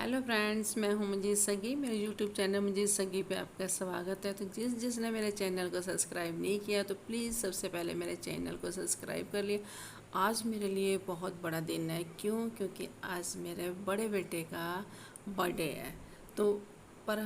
Hello friends, मैं हूं मंजीत सगी। मेरे यूट्यूब चैनल मंजीत सगी पे आपका स्वागत है। तो जिसने मेरे चैनल को सब्सक्राइब नहीं किया तो प्लीज़ सबसे पहले मेरे चैनल को सब्सक्राइब कर लिए। आज मेरे लिए बहुत बड़ा दिन है। क्योंकि आज मेरे बड़े बेटे का बर्थडे है। तो पर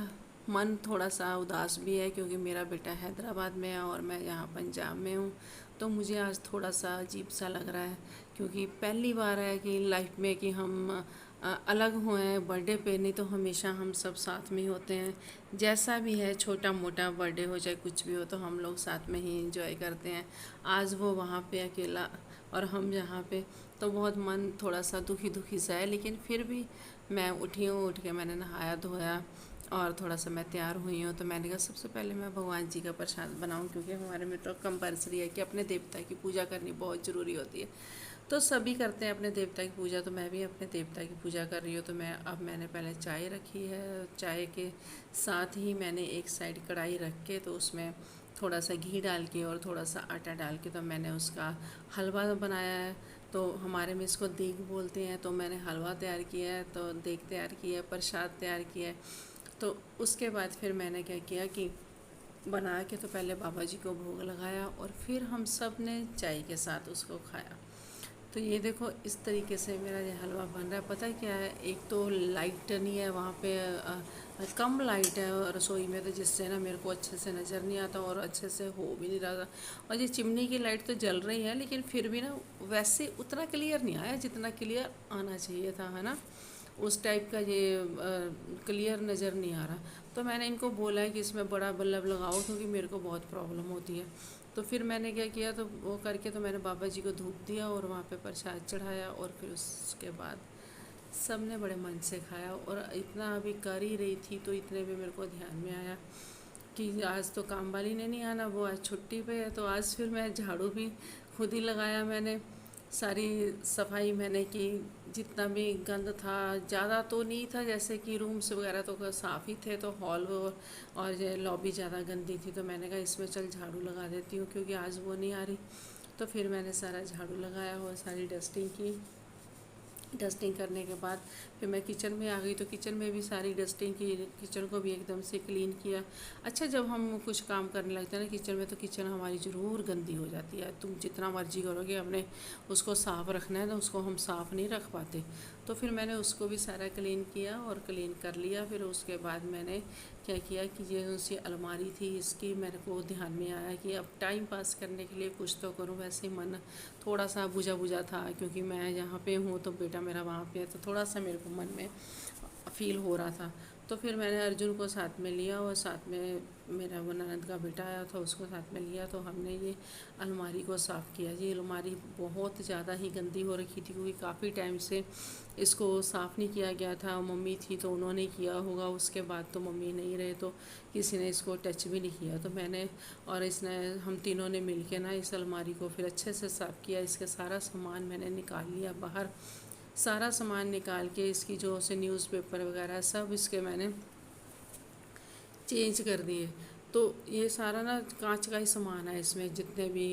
मन थोड़ा सा उदास भी है क्योंकि मेरा बेटा हैदराबाद में है और मैं यहाँ पंजाब में हूँ। तो मुझे आज थोड़ा सा अजीब सा लग रहा है क्योंकि पहली बार है कि लाइफ में कि हम अलग हुए हैं बर्थडे पे। नहीं तो हमेशा हम सब साथ में ही होते हैं। जैसा भी है, छोटा मोटा बर्थडे हो चाहे कुछ भी हो, तो हम लोग साथ में ही इंजॉय करते हैं। आज वो वहाँ पे अकेला और हम यहाँ पे, तो बहुत मन थोड़ा सा दुखी दुखी सा है। लेकिन फिर भी मैं उठी हूँ, उठ के मैंने नहाया धोया और थोड़ा सा मैं तैयार हुई हूँ। तो मैंने कहा सबसे पहले मैं भगवान जी का प्रसाद बनाऊँ, क्योंकि हमारे में तो कंपल्सरी है कि अपने देवता की पूजा करनी बहुत ज़रूरी होती है। तो सभी करते हैं अपने देवता की पूजा, तो मैं भी अपने देवता की पूजा कर रही हूँ। तो मैंने पहले चाय रखी है। चाय के साथ ही मैंने एक साइड कढ़ाई रख के, तो उसमें थोड़ा सा घी डाल के और थोड़ा सा आटा डाल के तो मैंने उसका हलवा बनाया है। तो हमारे में इसको देग बोलते हैं। तो मैंने हलवा तैयार किया है, तो देग तैयार किया है, प्रसाद तैयार किया है। तो उसके बाद फिर मैंने क्या किया कि बना के तो पहले बाबा जी को भोग लगाया और फिर हम सब ने चाय के साथ उसको खाया। तो ये देखो, इस तरीके से मेरा ये हलवा बन रहा है। पता है क्या है, एक तो लाइट नहीं है वहाँ पे, कम लाइट है रसोई में, तो जिससे ना मेरे को अच्छे से नज़र नहीं आता और अच्छे से हो भी नहीं रहा था। और ये चिमनी की लाइट तो जल रही है, लेकिन फिर भी ना वैसे उतना क्लियर नहीं आया जितना क्लियर आना चाहिए था, है ना। उस टाइप का ये क्लियर नज़र नहीं आ रहा। तो मैंने इनको बोला है कि इसमें बड़ा बल्ब लगाओ, क्योंकि मेरे को बहुत प्रॉब्लम होती है। तो फिर मैंने क्या किया, तो वो करके तो मैंने बाबा जी को धूप दिया और वहाँ पे प्रसाद चढ़ाया। और फिर उसके बाद सब ने बड़े मन से खाया। और इतना अभी कर ही रही थी तो इतने में मेरे को ध्यान में आया कि आज तो काम वाली ने नहीं आना, वो आज छुट्टी पे है। तो आज फिर मैं झाड़ू भी खुद ही लगाया। मैंने सारी सफाई मैंने की। जितना भी गंद था, ज़्यादा तो नहीं था, जैसे कि रूम्स वगैरह तो साफ़ ही थे, तो हॉल और ये लॉबी ज़्यादा गंदी थी। तो मैंने कहा इसमें चल झाड़ू लगा देती हूँ, क्योंकि आज वो नहीं आ रही। तो फिर मैंने सारा झाड़ू लगाया और सारी डस्टिंग की। डस्टिंग करने के बाद फिर मैं किचन में आ गई। तो किचन में भी सारी डस्टिंग की, किचन को भी एकदम से क्लीन किया। अच्छा, जब हम कुछ काम करने लगते हैं ना किचन में, तो किचन हमारी ज़रूर गंदी हो जाती है। तुम जितना मर्जी करोगे, हमने उसको साफ़ रखना है, तो उसको हम साफ़ नहीं रख पाते। तो फिर मैंने उसको भी सारा क्लीन किया और क्लीन कर लिया। फिर उसके बाद मैंने क्या किया कि ये उनसे अलमारी थी इसकी, मेरे को ध्यान में आया कि अब टाइम पास करने के लिए कुछ तो करूं। वैसे ही मन थोड़ा सा बुझा बुझा था, क्योंकि मैं यहाँ पे हूँ तो बेटा मेरा वहाँ पे है, तो थोड़ा सा मेरे को मन में फील हो रहा था। तो फिर मैंने अर्जुन को साथ में लिया और साथ में मेरा वो ननद का बेटा आया था, उसको साथ में लिया। तो हमने ये अलमारी को साफ़ किया। ये अलमारी बहुत ज़्यादा ही गंदी हो रखी थी, क्योंकि काफ़ी टाइम से इसको साफ़ नहीं किया गया था। मम्मी थी तो उन्होंने किया होगा, उसके बाद तो मम्मी नहीं रहे तो किसी ने इसको टच भी नहीं किया। तो मैंने और इसने, हम तीनों ने मिल के ना इस अलमारी को फिर अच्छे से साफ़ किया। इसका सारा सामान मैंने निकाल लिया बाहर। सारा सामान निकाल के इसकी जो से न्यूज़पेपर वगैरह सब इसके मैंने चेंज कर दिए। तो ये सारा ना कांच का ही सामान है। इसमें जितने भी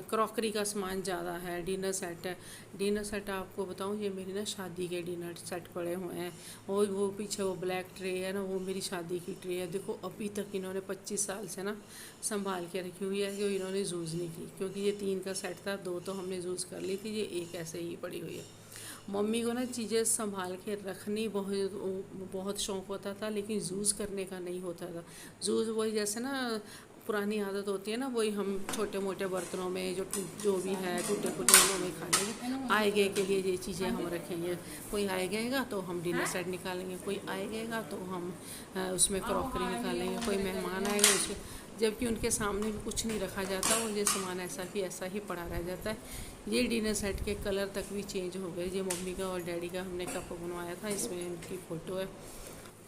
क्रॉकरी का सामान ज़्यादा है। डिनर सेट है। डिनर सेट आपको बताऊँ, ये मेरी ना शादी के डिनर सेट पड़े हुए हैं। और वो पीछे वो ब्लैक ट्रे है ना, वो मेरी शादी की ट्रे है। देखो अभी तक इन्होंने 25 साल से ना संभाल के रखी हुई है, कि इन्होंने यूज़ नहीं की। क्योंकि ये 3 का सेट था, 2 तो हमने यूज़ कर ली थी, ये एक ऐसे ही पड़ी हुई है। मम्मी को ना चीज़ें संभाल के रखनी बहुत बहुत शौक़ होता था, लेकिन यूज़ करने का नहीं होता था। यूज़ वही जैसे ना पुरानी आदत होती है ना, वही हम छोटे मोटे बर्तनों में जो भी है टूटे फूटे उनों में खा लेंगे। आए गए के लिए ये चीज़ें हम रखेंगे। कोई आए गएगा तो हम डिनर सेट निकालेंगे, कोई आए गएगा तो हम उसमें क्रॉकरी निकालेंगे, कोई मेहमान आएगा उसके, जबकि उनके सामने भी कुछ नहीं रखा जाता और ये सामान ऐसा ही पड़ा रह जाता है। ये डिनर सेट के कलर तक भी चेंज हो गए। ये मम्मी का और डैडी का हमने कप बनवाया था, इसमें उनकी फ़ोटो है।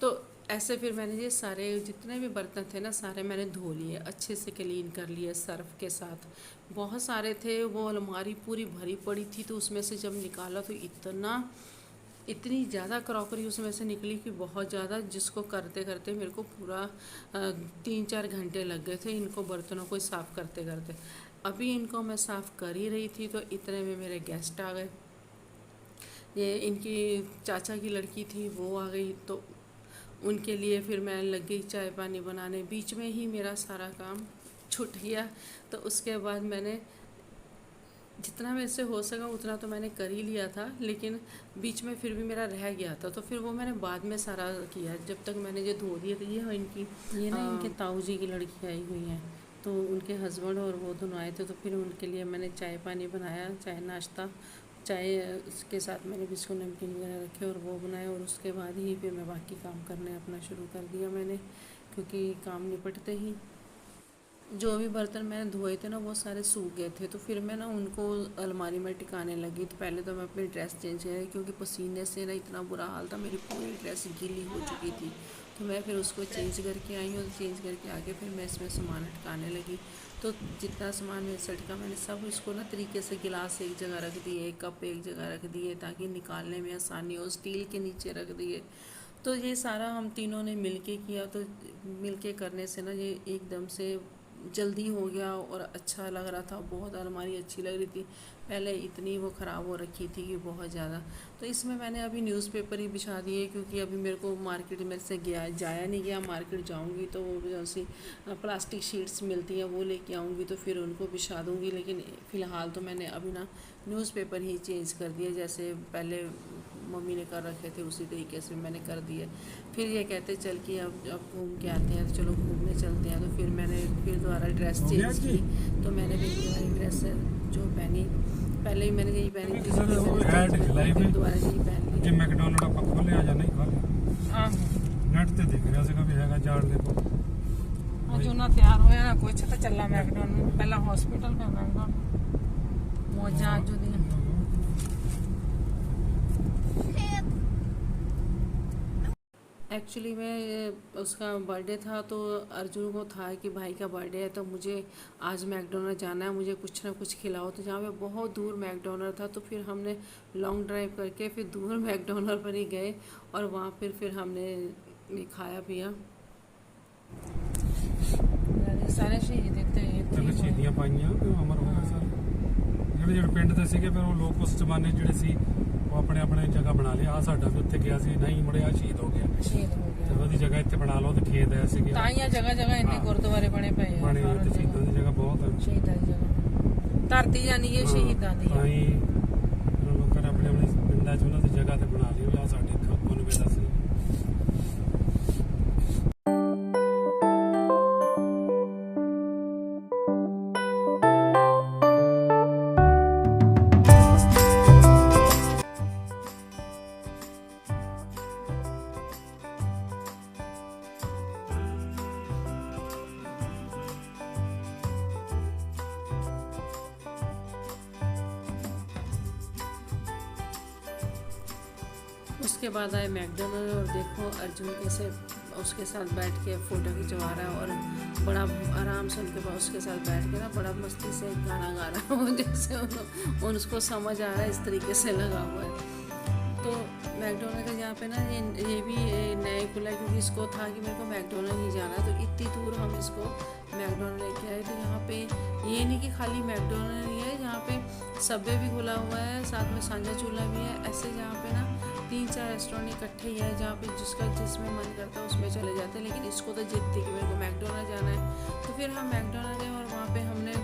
तो ऐसे फिर मैंने ये सारे जितने भी बर्तन थे ना, सारे मैंने धो लिए, अच्छे से क्लीन कर लिए सर्फ़ के साथ। बहुत सारे थे, वो अलमारी पूरी भरी पड़ी थी। तो उसमें से जब निकाला तो इतनी ज़्यादा क्रॉकरी उसमें से निकली कि बहुत ज़्यादा, जिसको करते करते मेरे को पूरा 3-4 घंटे लग गए थे इनको बर्तनों को साफ़ करते करते। अभी इनको मैं साफ़ कर ही रही थी तो इतने में मेरे गेस्ट आ गए। ये इनकी चाचा की लड़की थी वो आ गई, तो उनके लिए फिर मैं लग गई चाय पानी बनाने। बीच में ही मेरा सारा काम छूट गया। तो उसके बाद मैंने जितना मेरे से हो सका उतना तो मैंने कर ही लिया था, लेकिन बीच में फिर भी मेरा रह गया था, तो फिर वो मैंने बाद में सारा किया। जब तक मैंने जो धो दिए थे, ये ना इनके ताऊ जी की लड़की आई हुई है, तो उनके हस्बैंड और वो दोनों आए थे, तो फिर उनके लिए मैंने चाय पानी बनाया, चाय नाश्ता, चाय उसके साथ मैंने बिस्कुट नमकीन वगैरह रखे और वो बनाए। और उसके बाद ही फिर मैं बाकी काम करने अपना शुरू कर दिया मैंने, क्योंकि काम निपटते ही जो भी बर्तन मैंने धोए थे ना वो सारे सूख गए थे। तो फिर मैं ना उनको अलमारी में टिकाने लगी। तो पहले तो मैं अपनी ड्रेस चेंज करी, क्योंकि पसीने से ना इतना बुरा हाल था, मेरी पूरी ड्रेस गीली हो चुकी थी। तो मैं फिर उसको चेंज करके आई और चेंज करके आके फिर मैं इसमें सामान हटकाने लगी। तो जितना सामान मेरे से हटका मैंने सब इसको ना तरीके से, गिलास एक जगह रख दिए, कप एक जगह रख दिए, ताकि निकालने में आसानी हो, स्टील के नीचे रख दिए। तो ये सारा हम तीनों ने मिल के किया। तो मिल के करने से ना ये एकदम से जल्दी हो गया और अच्छा लग रहा था, बहुत अलमारी अच्छी लग रही थी। पहले इतनी वो ख़राब हो रखी थी कि बहुत ज़्यादा। तो इसमें मैंने अभी न्यूज़पेपर ही बिछा दिए, क्योंकि अभी मेरे को मार्केट में से जाया नहीं गया। मार्केट जाऊंगी तो वो जो सी प्लास्टिक शीट्स मिलती हैं वो लेके आऊँगी, तो फिर उनको बिछा दूँगी। लेकिन फ़िलहाल तो मैंने अभी ना न्यूज़पेपर ही चेंज कर दिए, जैसे पहले मम्मी ने कर रखे थे उसी तरीके से मैंने कर दिए। फिर ये कहते चल कि अब घूम के आते हैं, तो चलो घूमने चलते हैं। तो फिर मैंने फिर दोबारा ड्रेस चेंज की। तो मैंने भी दोबारा ड्रेस जो पहनी, पहले ही मैंने यही पहनी थी, फिर दोबारा यही पहन ली। मैकडॉनल्ड आप खोले आ जा नहीं खोले नेट ते दिख रहा से कभी हैगा जाड़ देखो जो ना तैयार होया ना कुछ तो चला मैकडॉनल्ड, पहला हॉस्पिटल में मैकडॉनल्ड मौजा जो दी। एक्चुअली मैं उसका बर्थडे था, तो अर्जुन को था कि भाई का बर्थडे है, तो मुझे आज मैकडोनल्ड जाना है, मुझे कुछ ना कुछ खिलाओ। तो जहाँ पे बहुत दूर मैकडोनल्ड था, तो फिर हमने लॉन्ग ड्राइव करके फिर दूर मैकडोनल्ड पर ही गए और वहाँ फिर हमने खाया पिया। सारे शहीदियाँ पाइयां अमर हो गए सारे ਜਿਹੜੇ ਪਿੰਡ ਦੇ ਸੀਗੇ। ਫਿਰ ਉਹ ਲੋਕ ਉਸ ਜ਼ਮਾਨੇ ਜਿਹੜੇ ਸੀ ਉਹ ਆਪਣੇ ਆਪਣੇ ਜਗ੍ਹਾ ਬਣਾ ਲਿਆ। ਆ ਸਾਡਾ ਵੀ ਉੱਥੇ ਗਿਆ ਸੀ, ਨਹੀਂ ਮੁੜਿਆ, ਸ਼ਹੀਦ ਹੋ ਗਿਆ। ਤੇ ਉਹਦੀ ਜਗ੍ਹਾ ਇੱਥੇ ਬਣਾ ਲਓ, ਤੇ ਖੇਤ ਐ ਸੀਗੇ ਤਾਂ ਹੀ ਜਗ੍ਹਾ ਜਗ੍ਹਾ ਇੰਨੇ ਗੁਰਦੁਆਰੇ ਬਣੇ ਪਏ ਆ, ਬਣੇ ਹੋਏ ਤੇ ਸ਼ਹੀਦਾਂ ਦੀ ਜਗ੍ਹਾ ਬਹੁਤ ਹੈ। ਸ਼ਹੀਦਾਂ ਦੀ ਜਗ੍ਹਾ ਧਰਤੀ ਜਾਨੀ ਇਹ ਸ਼ਹੀਦਾਂ ਦੀ ਤਾਂ ਹੀ ਲੋਕਾਂ ਨੇ ਆਪਣੇ ਆਪਣੇ ਪਿੰਡਾਂ 'ਚ ਉਹਨਾਂ ਦੀ ਜਗ੍ਹਾ ਤੇ ਬਣਾ ਲਈ। ਆ ਸਾਡੇ ਕੋਨਵੇ ਦਾ ਸੀ। उसके बाद आए मैकडोनल्ड और देखो अर्जुन कैसे उसके साथ बैठ के फ़ोटो खिंचवा रहा है और बड़ा आराम से उनके पास उसके साथ बैठ के ना बड़ा मस्ती से गाना गा रहा है जैसे उसको समझ आ रहा है, इस तरीके से लगा हुआ है। तो मैकडोनल्ड का यहाँ पे ना ये भी नए खुला है, क्योंकि इसको था कि मेरे को मैकडोनल्ड ही जाना है। तो इतनी दूर हम इसको मैकडोनल्ड लेके आए। तो यहाँ पे ये नहीं कि खाली मैकडोनल्ड ही है, यहाँ पे सबवे भी खुला हुआ है, साथ में सांझा चूल्हा भी है। ऐसे यहाँ पे ना 3-4 रेस्टोरेंट इकट्ठे ही है, जहाँ पे जिसमें मन करता है उसमें चले जाते हैं। लेकिन इसको तो जिद थी कि मेरे को मैकडोनल्ड जाना है। तो फिर हम मैकडोनल्ड गए और वहाँ पे हमने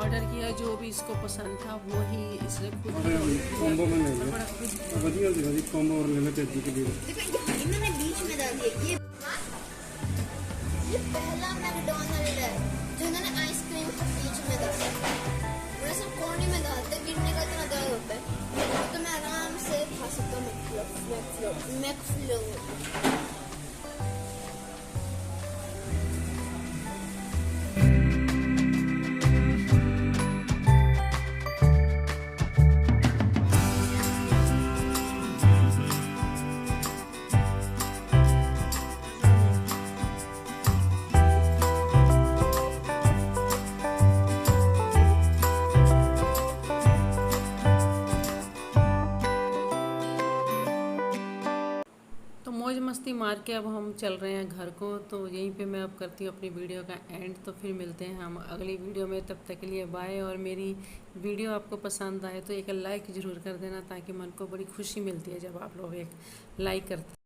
ऑर्डर किया, जो भी इसको पसंद था वो ही इसने खुद कॉम्बो में ले लिया। बढ़िया जी कॉम्बो और लेना चाहिए के लिए। मैंने बीच में डाल दिया। ये पहला मैकडोनल्ड है जो इन्होंने आइसक्रीम को बीच में डाला। वो सब कोने में डालते, गिरने का इतना डर होता है। तो मैं आराम से खा सकता हूँ मैकफ्लो। मौज मस्ती मार के अब हम चल रहे हैं घर को, तो यहीं पे मैं अब करती हूँ अपनी वीडियो का एंड। तो फिर मिलते हैं हम अगली वीडियो में, तब तक के लिए बाय। और मेरी वीडियो आपको पसंद आए तो एक लाइक ज़रूर कर देना, ताकि मन को बड़ी खुशी मिलती है जब आप लोग एक लाइक करते हैं।